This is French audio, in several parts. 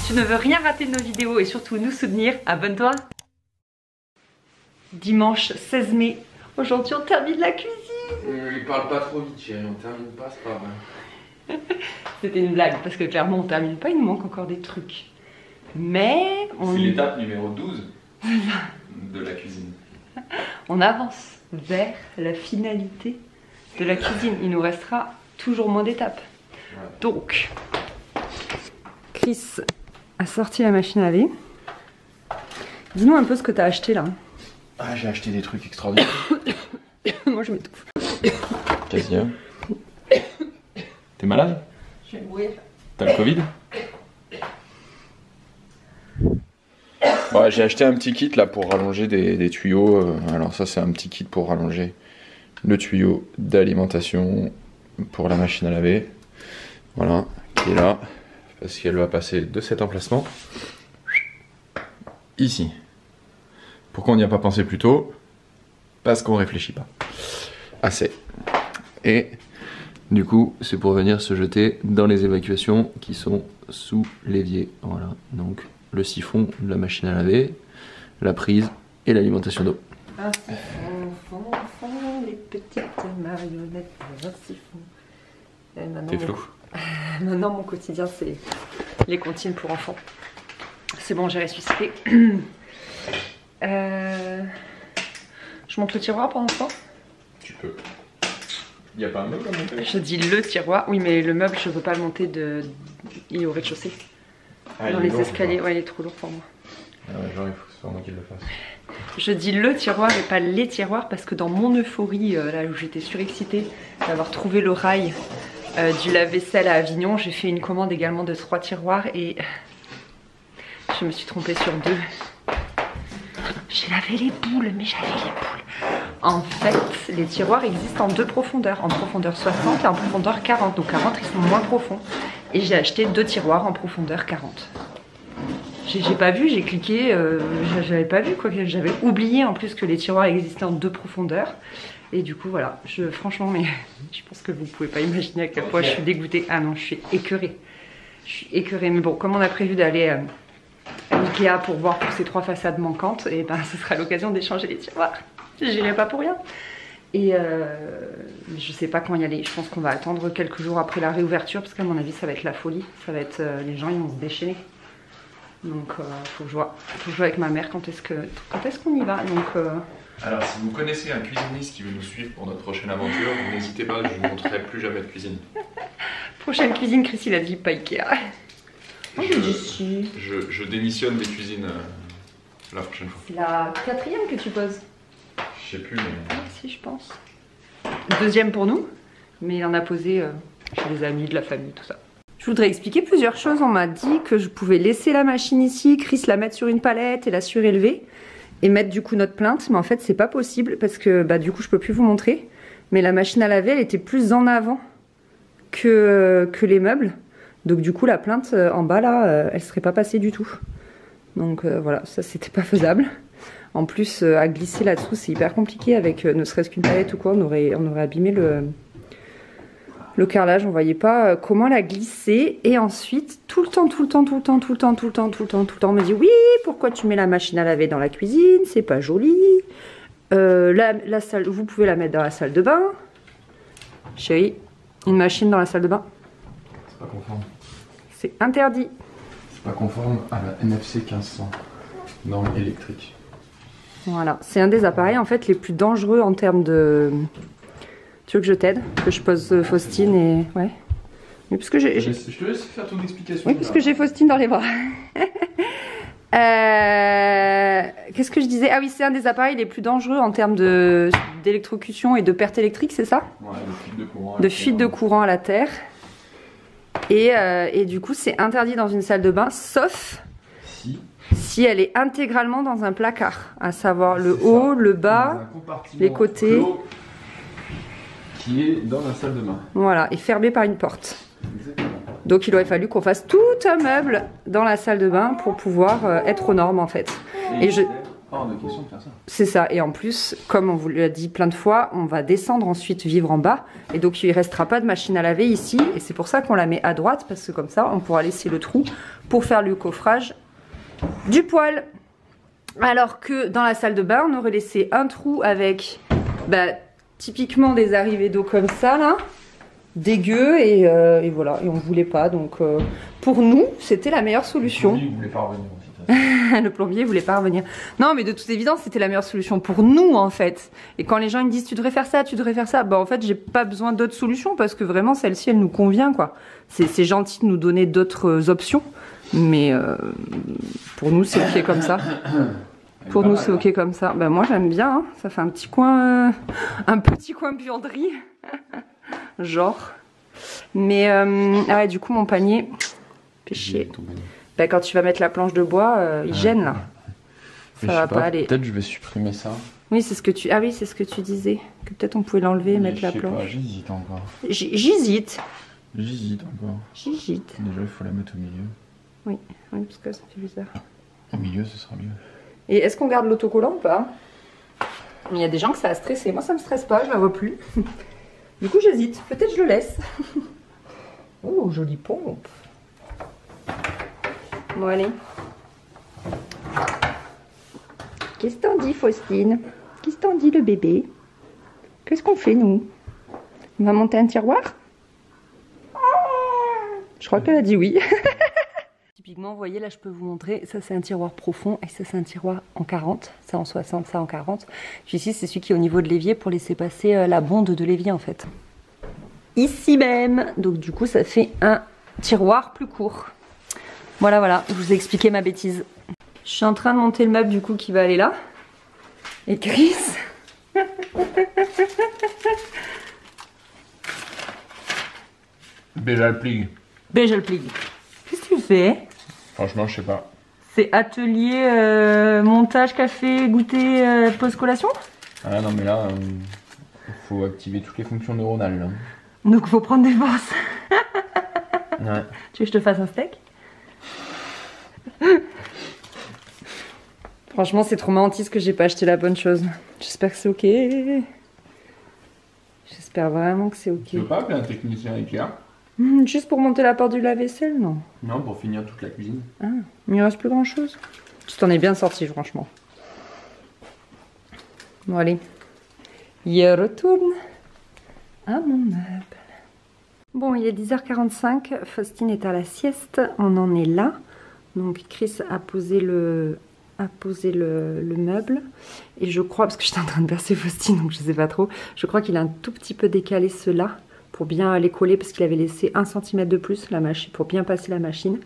tu ne veux rien rater de nos vidéos et surtout nous soutenir, abonne-toi. Dimanche 16 mai, aujourd'hui on termine la cuisine. Il parle pas trop vite, chérie, on termine pas, c'est pas vrai. C'était une blague parce que clairement on termine pas, il nous manque encore des trucs. Mais on... C'est l'étape numéro 12 de la cuisine. On avance vers la finalité de la cuisine. Il nous restera toujours moins d'étapes. Ouais. Donc, Chris a sorti la machine à laver. Dis-nous un peu ce que tu as acheté là. Ah, j'ai acheté des trucs extraordinaires. Moi je m'étouffe. Qu'est-ce qu'il y a? T'es malade? Je vais mourir. T'as le Covid? Ouais, j'ai acheté un petit kit là pour rallonger des tuyaux. Alors ça c'est un petit kit pour rallonger le tuyau d'alimentation pour la machine à laver. Voilà, qui est là. Parce qu'elle va passer de cet emplacement ici. Pourquoi on n'y a pas pensé plus tôt? Parce qu'on réfléchit pas assez. Et du coup c'est pour venir se jeter dans les évacuations qui sont sous l'évier. Voilà, donc le siphon de la machine à laver, la prise et l'alimentation d'eau. Un siphon, les petites marionnettes, un siphon. T'es flou. Maintenant mon quotidien c'est les comptines pour enfants. C'est bon, j'ai ressuscité. Je monte le tiroir pendant ce temps? Tu peux. Il n'y a pas un meuble à monter? Je dis le tiroir, oui mais le meuble je veux pas le monter de... Il est au rez-de-chaussée. Ah, dans les escaliers, ouais il est trop lourd pour moi. Ah ouais, genre il faut que ce soit moi qui le fasse. Je dis le tiroir et pas les tiroirs parce que dans mon euphorie, là où j'étais surexcitée d'avoir trouvé le rail du lave-vaisselle à Avignon, j'ai fait une commande également de 3 tiroirs et je me suis trompée sur 2. J'ai lavé les boules, mais j'avais les boules. En fait, les tiroirs existent en 2 profondeurs, en profondeur 60 et en profondeur 40. Donc 40 ils sont moins profonds. Et j'ai acheté 2 tiroirs en profondeur 40. J'ai pas vu, j'ai cliqué, j'avais pas vu quoi, j'avais oublié en plus que les tiroirs existaient en 2 profondeurs. Et du coup voilà, franchement, mais je pense que vous pouvez pas imaginer à quel point je suis dégoûtée. Ah non, je suis écœurée. Je suis écœurée, mais bon, comme on a prévu d'aller à Ikea pour voir pour ces 3 façades manquantes, et ben ce sera l'occasion d'échanger les tiroirs. J'irai pas pour rien. Et je sais pas quand y aller, je pense qu'on va attendre quelques jours après la réouverture parce qu'à mon avis ça va être la folie, ça va être les gens ils vont se déchaîner. Donc faut que je vois avec ma mère quand est-ce qu'on y va. Donc alors si vous connaissez un cuisiniste qui veut nous suivre pour notre prochaine aventure, n'hésitez pas, je vous montrerai plus jamais de cuisine. Prochaine cuisine, Chris il a dit pas Ikea. Je démissionne des cuisines la prochaine fois. C'est la 4e que tu poses. Je sais plus mais... Ah, si je pense. 2e pour nous, mais il en a posé chez des amis, de la famille, tout ça. Je voudrais expliquer plusieurs choses. On m'a dit que je pouvais laisser la machine ici, Chris la mettre sur une palette et la surélever et mettre du coup notre plainte, mais en fait c'est pas possible parce que bah, du coup je peux plus vous montrer. Mais la machine à laver elle était plus en avant que les meubles. Donc du coup la plainte en bas là, elle serait pas passée du tout. Donc voilà, ça c'était pas faisable. En plus à glisser là-dessous c'est hyper compliqué avec ne serait-ce qu'une palette ou quoi, on aurait abîmé le carrelage, on voyait pas comment la glisser. Et ensuite tout le temps on me dit oui pourquoi tu mets la machine à laver dans la cuisine, c'est pas joli. La salle, vous pouvez la mettre dans la salle de bain. Chérie, une machine dans la salle de bain, c'est pas conforme. C'est interdit. C'est pas conforme à la NFC 1500, norme électrique. Voilà, c'est un des appareils en fait les plus dangereux en termes de... Tu veux que je t'aide? Que je pose Faustine et... Ouais. Mais parce que je te laisse faire ton explication. Oui, parce que j'ai Faustine dans les bras. Qu'est-ce que je disais? Ah oui, c'est un des appareils les plus dangereux en termes d'électrocution et de perte électrique, c'est ça? Ouais, de fuite de courant. De fuite de courant à la terre. Et du coup, c'est interdit dans une salle de bain, sauf si elle est intégralement dans un placard, à savoir le haut, le bas, les côtés. Qui est dans la salle de bain. Voilà, et fermé par une porte. Exactement. Donc il aurait fallu qu'on fasse tout un meuble dans la salle de bain pour pouvoir être aux normes en fait. Hors de question de faire ça. C'est ça, et en plus, comme on vous l'a dit plein de fois, on va descendre ensuite vivre en bas, et donc il ne restera pas de machine à laver ici, et c'est pour ça qu'on la met à droite, parce que comme ça, on pourra laisser le trou pour faire le coffrage du poêle. Alors que dans la salle de bain, on aurait laissé un trou avec, typiquement des arrivées d'eau comme ça, là, dégueu, et voilà, et on ne voulait pas, donc pour nous, c'était la meilleure solution. Il voulait pas revenir aussi. Le plombier voulait pas revenir. Non, mais de toute évidence, c'était la meilleure solution pour nous, en fait. Et quand les gens ils me disent tu devrais faire ça, en fait, j'ai pas besoin d'autres solutions parce que vraiment celle-ci, elle nous convient, quoi. C'est gentil de nous donner d'autres options, mais pour nous, c'est ok comme ça. Pour nous, c'est ok comme ça. Moi, j'aime bien. Hein. Ça fait un petit coin buanderie, genre. Mais ouais, du coup, mon panier, péché. Quand tu vas mettre la planche de bois, il gêne là. Ça va pas aller. Peut-être je vais supprimer ça. Oui, c'est ce que tu. Ah oui, c'est ce que tu disais. Que peut-être on pouvait l'enlever et mettre la planche. J'hésite encore. J'hésite. J'hésite encore. J'hésite. Déjà, il faut la mettre au milieu. Oui, parce que ça fait bizarre. Au milieu, ce sera mieux. Et est-ce qu'on garde l'autocollant ou pas? Il y a des gens que ça a stressé. Moi, ça me stresse pas, je la vois plus. Du coup, j'hésite. Peut-être je le laisse. Oh, jolie pompe. Bon, allez. Qu'est-ce que t'en dis, Faustine? Qu'est-ce que t'en dis, le bébé? Qu'est-ce qu'on fait, nous? On va monter un tiroir? Je crois qu'elle a dit oui. Typiquement, vous voyez, là, je peux vous montrer. Ça, c'est un tiroir profond. Et ça, c'est un tiroir en 40. Ça en 60, ça en 40. Puis ici, c'est celui qui est au niveau de l'évier pour laisser passer la bonde de l'évier, en fait. Ici même. Donc, du coup, ça fait un tiroir plus court. Voilà, je vous ai expliqué ma bêtise. Je suis en train de monter le meuble du coup qui va aller là. Et Chris... Déjà le pligue. Qu'est-ce que tu fais? Franchement, je sais pas. C'est atelier, montage, café, goûter, pause collation? Ah non mais là, faut activer toutes les fonctions neuronales là. Donc faut prendre des forces. Ouais. Tu veux que je te fasse un steak? Franchement, c'est trop mentiste que j'ai pas acheté la bonne chose. J'espère que c'est ok. J'espère vraiment que c'est ok. Tu veux pas appeler un technicien Ikea? Juste pour monter la porte du lave-vaisselle, non? Non, pour finir toute la cuisine. Ah, il ne reste plus grand chose. Tu t'en es bien sorti, franchement. Bon, allez. Il retourne à mon meuble. Bon, il est 10h45. Faustine est à la sieste. On en est là. Donc, Chris a posé le meuble. Et je crois, parce que j'étais en train de bercer Faustine, donc je sais pas trop. Je crois qu'il a un tout petit peu décalé cela pour bien les coller, parce qu'il avait laissé 1 cm de plus la machine, pour bien passer la machine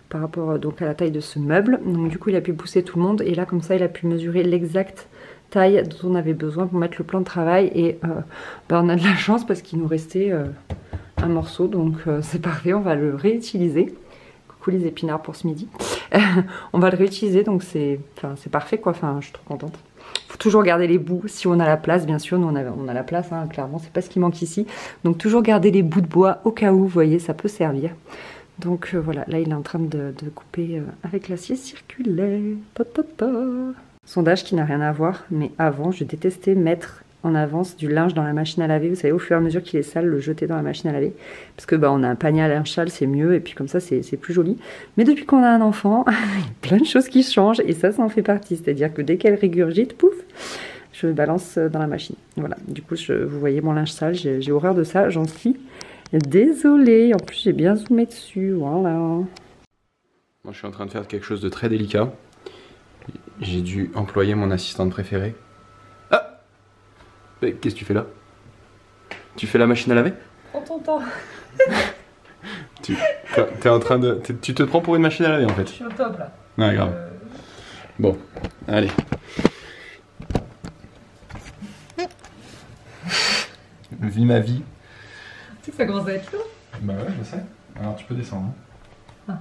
par rapport donc à la taille de ce meuble. Donc du coup il a pu pousser tout le monde et là comme ça il a pu mesurer l'exacte taille dont on avait besoin pour mettre le plan de travail. Et on a de la chance parce qu'il nous restait un morceau, donc c'est parfait, on va le réutiliser. Coucou les épinards pour ce midi. On va le réutiliser, donc c'est parfait quoi, enfin je suis trop contente. Faut toujours garder les bouts si on a la place, bien sûr. Nous on a la place, hein, clairement, c'est pas ce qui manque ici. Donc toujours garder les bouts de bois au cas où, vous voyez, ça peut servir. Donc voilà, là il est en train de couper avec l'acier circulaire. Sondage qui n'a rien à voir, mais avant je détestais mettre en avance du linge dans la machine à laver. Vous savez, au fur et à mesure qu'il est sale, le jeter dans la machine à laver. Parce que on a un panier à linge sale, c'est mieux, et puis comme ça c'est plus joli. Mais depuis qu'on a un enfant, il y a plein de choses qui changent, et ça en fait partie. C'est-à-dire que dès qu'elle régurgite, pouf, je balance dans la machine. Voilà, du coup vous voyez mon linge sale, j'ai horreur de ça, j'en suis désolée. En plus j'ai bien zoomé dessus, voilà. Moi je suis en train de faire quelque chose de très délicat. J'ai dû employer mon assistante préférée. Ah! Qu'est-ce que tu fais là? Tu fais la machine à laver? Prends ton temps. T'es en train de... Tu te prends pour une machine à laver en fait. Je suis au top là. Ouais, grave. Bon, allez. Vis ma vie. Tu sais que ça commence à être lourd. Bah ouais, je sais. Alors tu peux descendre. Ah.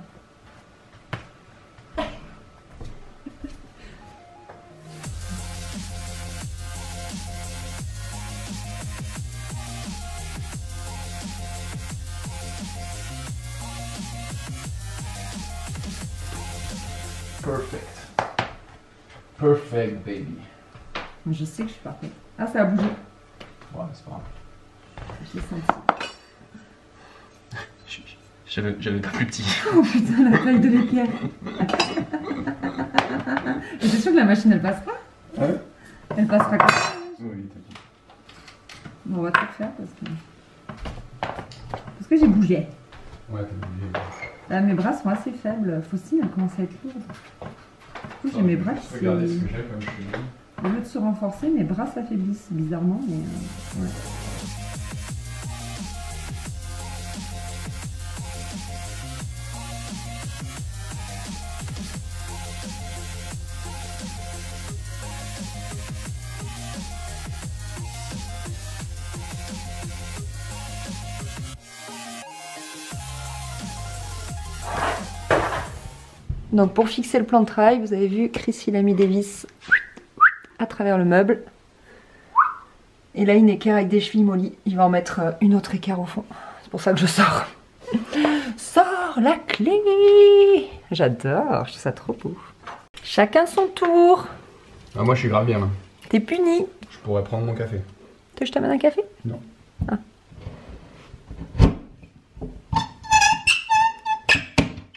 Perfect baby. Je sais que je suis parfaite. Ah, ça a bougé. Ouais, c'est pas grave. J'ai senti. J'avais pas plus petit. Oh putain, la taille de l'équerre. Et t'es sûr que la machine elle passera? Ouais. Elle passera comme ça? Oui, t'inquiète. Bon, on va tout faire parce que j'ai bougé. Ouais, t'as bougé. Là, mes bras sont assez faibles. Faustine elle commence à être lourde. Du coup, j'ai mes bras qui Regardez ce que j'ai comme cheveux. Au lieu de se renforcer, mes bras s'affaiblissent bizarrement, mais ouais. Donc pour fixer le plan de travail, vous avez vu, Chris il a mis des vis à travers le meuble. Et là une équerre avec des chevilles mollies. Il va en mettre une autre équerre au fond. C'est pour ça que je sors. Sors la clé. J'adore, je trouve ça trop beau. Chacun son tour. Ah, moi je suis grave bien là. T'es puni. Je pourrais prendre mon café. Tu veux que je t'amène un café? Non. Ah.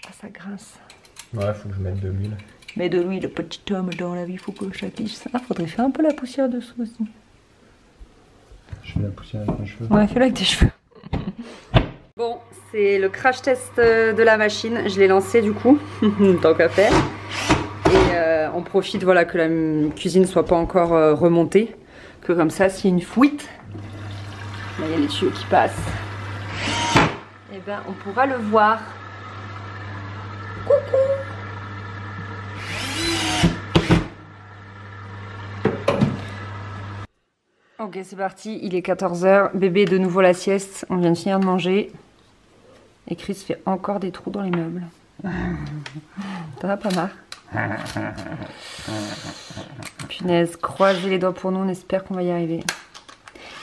Ah, ça grince. Ouais, faut que je mette de l'huile. Mets de l'huile, petit homme dans la vie, faut que je glisse ça. Faudrait faire un peu la poussière dessous aussi. Je fais la poussière avec mes cheveux. Ouais, fais-le avec tes cheveux. Bon, c'est le crash test de la machine. Je l'ai lancé du coup, tant qu'à faire. Et on profite voilà, que la cuisine soit pas encore remontée. Que comme ça, s'il y a une fuite, là il y a les tuyaux qui passent. Et ben on pourra le voir. Coucou! Ok, c'est parti, il est 14 h. Bébé de nouveau la sieste. On vient de finir de manger. Et Chris fait encore des trous dans les meubles. T'en as pas marre? Punaise, croisez les doigts pour nous, on espère qu'on va y arriver.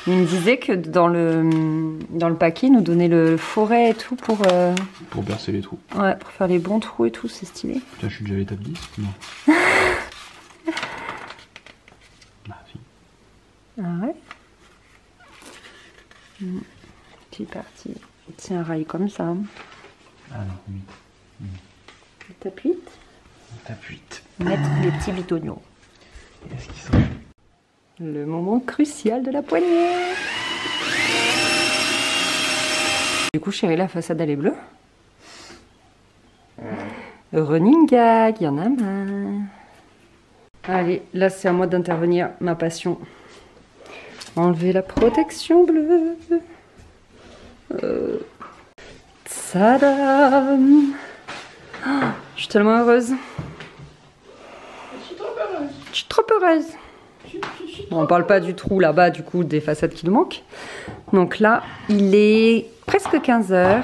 Il me disait que dans le paquet, il nous donnait le forêt et tout pour percer les trous. Ouais, pour faire les bons trous et tout, c'est stylé. Putain, je suis déjà à l'étape 10? Non. Bah si. Ah ouais. C'est parti. C'est un rail comme ça. Ah non, 8. Étape 8. Étape 8. Mettre les petits bitognons. Est-ce qu'ils sont... Le moment crucial de la poignée. Du coup, chérie, la façade elle est bleue. Running gag, il y en a marre. Allez, là c'est à moi d'intervenir, ma passion. Enlever la protection bleue. Tadam! Oh, je suis tellement heureuse. Je suis trop heureuse. Bon, on parle pas du trou là-bas, du coup, des façades qui nous manquent. Donc là, il est presque 15 h.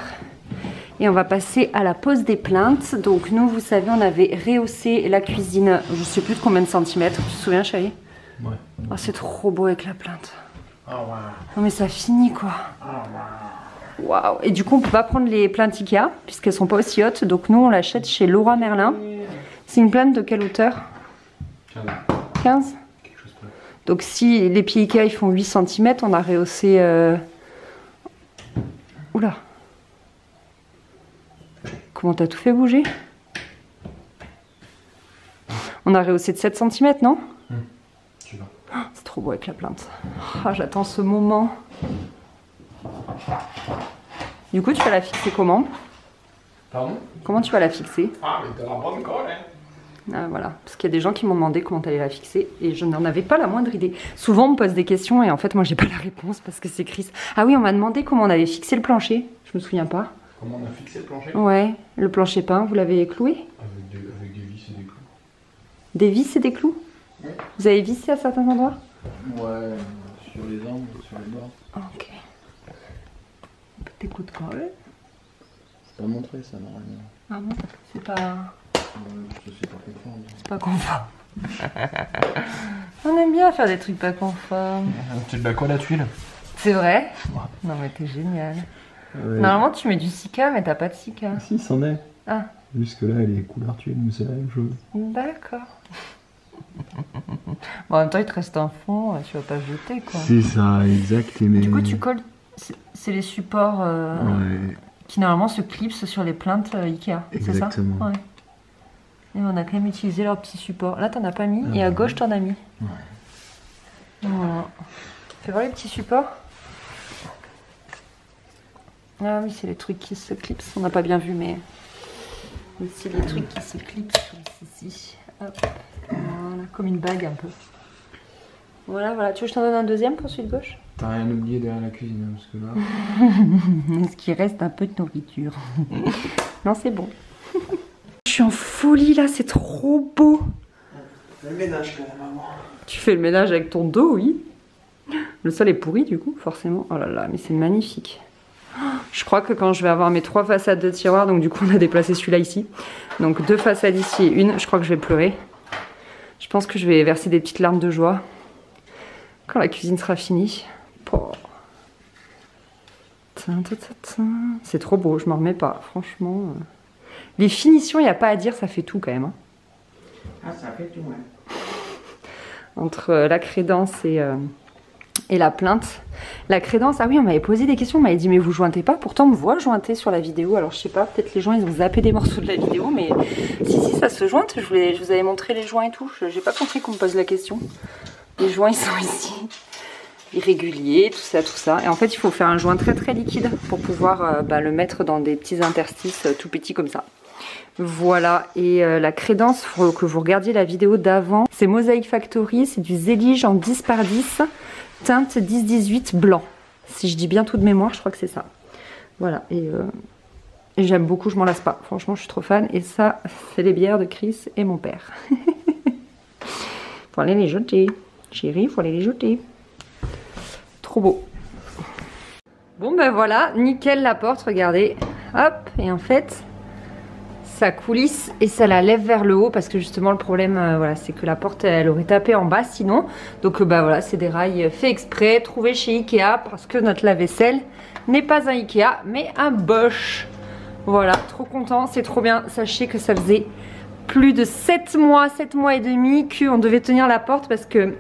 Et on va passer à la pose des plaintes. Donc nous, vous savez, on avait rehaussé la cuisine, je sais plus de combien de centimètres. Tu te souviens, chérie? Ouais. Oh, c'est trop beau avec la plainte. Oh wow. Non mais ça finit quoi. Waouh. Et du coup, on peut pas prendre les plaintes Ikea, puisqu'elles sont pas aussi hautes. Donc nous, on l'achète chez Laura Merlin. C'est une plainte de quelle hauteur? 15. 15? Donc si les pieds Ikea ils font 8 cm, on a rehaussé... Oula. Comment t'as tout fait bouger? On a rehaussé de 7 cm, non? C'est trop beau avec la plainte. Ah, j'attends ce moment. Du coup, tu vas la fixer comment? Pardon? Comment tu vas la fixer? Ah, mais t'as la bonne colle, hein. Ah, voilà, parce qu'il y a des gens qui m'ont demandé comment t'allais la fixer et je n'en avais pas la moindre idée. Souvent on me pose des questions et en fait moi j'ai pas la réponse parce que c'est Chris. Ah oui, on m'a demandé comment on avait fixé le plancher, je me souviens pas. Comment on a fixé le plancher? Ouais, le plancher peint, vous l'avez cloué? Avec des vis et des clous. Des vis et des clous? Ouais. Vous avez vissé à certains endroits? Ouais, sur les angles, sur les bords. Ok. Un peu tes coups de colle. C'est pas montré ça normalement. Ah bon? C'est pas... C'est pas conforme. C'est pas conforme. On aime bien faire des trucs pas conformes. Tu te bats quoi la tuile? C'est vrai? Ouais. Non mais t'es génial. Ouais. Normalement tu mets du sika mais t'as pas de sika. Si, c'en est. Ah. Jusque là, elle est couleur tuile, mais c'est la même chose. D'accord. Bon, en même temps, il te reste un fond, tu vas pas jeter quoi. C'est ça, exact. Du coup, tu colles. C'est les supports qui normalement se clipsent sur les plaintes Ikea. C'est ça? Exactement. Ouais. Et on a quand même utilisé leur petit support. Là, t'en as pas mis et à gauche, t'en as mis. Ouais. Voilà. Fais voir les petits supports. Ah oui, c'est les trucs qui se clipsent. On n'a pas bien vu, mais c'est les trucs qui se clipsent ici. Hop. Voilà, comme une bague un peu. Voilà, voilà. Tu veux que je t'en donne un deuxième pour celui de gauche? T'as rien oublié derrière la cuisine, hein, parce que là... Est-ce qu'il reste un peu de nourriture? Non, c'est bon. Je suis en folie là, c'est trop beau. Le ménage quand même, maman. Tu fais le ménage avec ton dos, oui. Le sol est pourri du coup, forcément. Oh là là, mais c'est magnifique. Je crois que quand je vais avoir mes 3 façades de tiroirs, donc du coup on a déplacé celui-là ici. Donc 2 façades ici et une, je crois que je vais pleurer. Je pense que je vais verser des petites larmes de joie quand la cuisine sera finie. Oh. C'est trop beau, je m'en remets pas, franchement. Les finitions, il n'y a pas à dire, ça fait tout quand même. Hein. Ah, ça fait tout, ouais. Entre la crédence et la plainte. La crédence, ah oui, on m'avait posé des questions, on m'avait dit mais vous jointez pas, pourtant on me voit jointer sur la vidéo, alors je sais pas, peut-être les gens ils ont zappé des morceaux de la vidéo, mais si ça se jointe, je vous avais montré les joints et tout, j'ai pas compris qu'on me pose la question. Les joints ils sont ici, irréguliers, tout ça, et en fait il faut faire un joint très très liquide pour pouvoir le mettre dans des petits interstices tout petits comme ça. Voilà, et la crédence, il faut que vous regardiez la vidéo d'avant, c'est Mosaic Factory, c'est du Zélige en 10 par 10, teinte 10-18 blanc. Si je dis bien tout de mémoire, je crois que c'est ça. Voilà, et j'aime beaucoup, je m'en lasse pas. Franchement, je suis trop fan. Et ça, c'est les bières de Chris et mon père. Faut aller les jeter. Chérie, faut aller les jeter. Trop beau. Bon, ben voilà, nickel la porte, regardez. Hop, et en fait... ça coulisse et ça la lève vers le haut parce que justement le problème voilà, c'est que la porte elle aurait tapé en bas sinon. Donc bah voilà, c'est des rails faits exprès, trouvés chez Ikea parce que notre lave-vaisselle n'est pas un Ikea mais un Bosch. Voilà, trop content, c'est trop bien. Sachez que ça faisait plus de 7 mois et demi qu'on devait tenir la porte parce que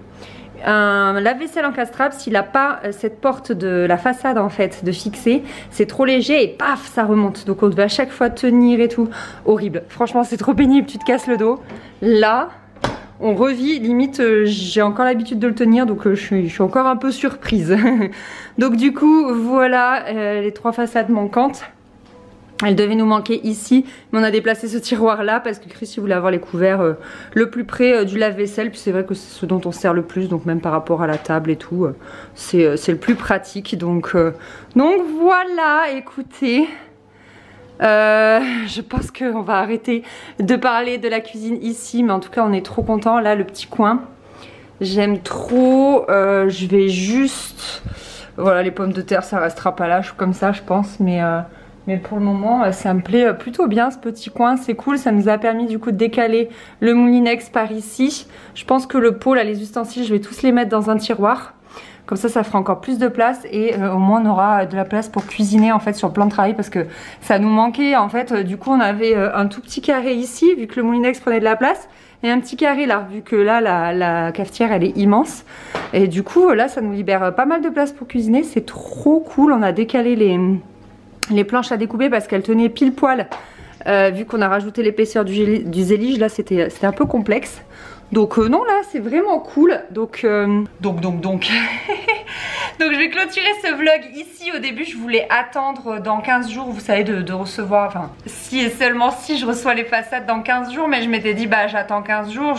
un lave-vaisselle encastrable, s'il n'a pas cette porte de la façade en fait de fixer, c'est trop léger et paf ça remonte, donc on devait à chaque fois tenir et tout, horrible, franchement c'est trop pénible, tu te casses le dos. Là on revit, limite j'ai encore l'habitude de le tenir, donc je suis encore un peu surprise. Donc du coup voilà les 3 façades manquantes. Elle devait nous manquer ici, mais on a déplacé ce tiroir là parce que Chris il voulait avoir les couverts le plus près du lave-vaisselle. Puis c'est vrai que c'est ce dont on sert le plus, donc même par rapport à la table et tout, c'est le plus pratique. Donc voilà, écoutez, je pense qu'on va arrêter de parler de la cuisine ici, mais en tout cas on est trop content. Là le petit coin, j'aime trop, je vais juste, voilà les pommes de terre ça restera pas là, comme ça je pense, mais pour le moment, ça me plaît plutôt bien ce petit coin, c'est cool. Ça nous a permis du coup de décaler le moulinex par ici. Je pense que le pot, là, les ustensiles, je vais tous les mettre dans un tiroir. Comme ça fera encore plus de place et au moins on aura de la place pour cuisiner en fait sur le plan de travail parce que ça nous manquait en fait. Du coup, on avait un tout petit carré ici vu que le moulinex prenait de la place et un petit carré là vu que là la cafetière elle est immense. Et du coup, là, ça nous libère pas mal de place pour cuisiner. C'est trop cool. On a décalé les planches à découper parce qu'elles tenaient pile poil vu qu'on a rajouté l'épaisseur du Zélige. Là c'était un peu complexe, donc non là c'est vraiment cool. Donc donc je vais clôturer ce vlog ici. Au début je voulais attendre dans 15 jours, vous savez, de recevoir, enfin si et seulement si je reçois les façades dans 15 jours, mais je m'étais dit bah j'attends 15 jours,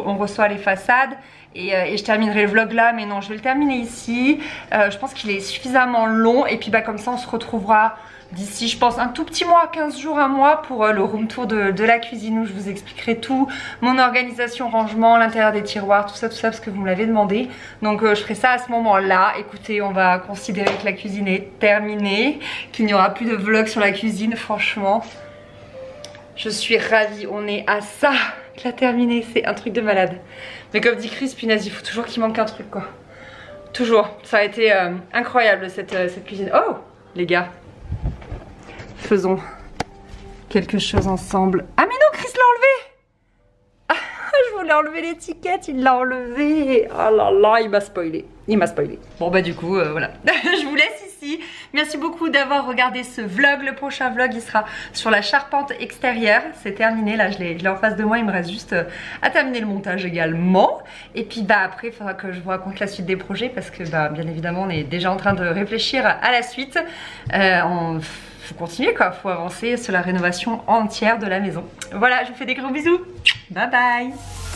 on reçoit les façades et je terminerai le vlog là, mais non je vais le terminer ici. Je pense qu'il est suffisamment long et puis bah comme ça on se retrouvera d'ici je pense un tout petit mois, 15 jours, un mois pour le room tour de la cuisine où je vous expliquerai tout, mon organisation, rangement, l'intérieur des tiroirs, tout ça parce que vous me l'avez demandé. Donc je ferai ça à ce moment là. Écoutez, on va considérer que la cuisine est terminée, qu'il n'y aura plus de vlog sur la cuisine. Franchement je suis ravie, on est à ça de la terminer, c'est un truc de malade. Mais comme dit Chris, punaise, il faut toujours qu'il manque un truc quoi. Toujours, ça a été incroyable cette cuisine. Oh les gars, faisons quelque chose ensemble. Ah mais non, Chris l'a enlevé. Ah, je voulait enlever l'étiquette, il l'a enlevé. Oh là là, il m'a spoilé. Il m'a spoilé. Bon bah du coup, voilà. Je vous laisse ici. Merci beaucoup d'avoir regardé ce vlog. Le prochain vlog, il sera sur la charpente extérieure. C'est terminé, là je l'ai en face de moi. Il me reste juste à terminer le montage également. Et puis bah après, il faudra que je vous raconte la suite des projets parce que bah bien évidemment, on est déjà en train de réfléchir à la suite. Faut continuer quoi, faut avancer sur la rénovation entière de la maison. Voilà, je vous fais des gros bisous. Bye bye.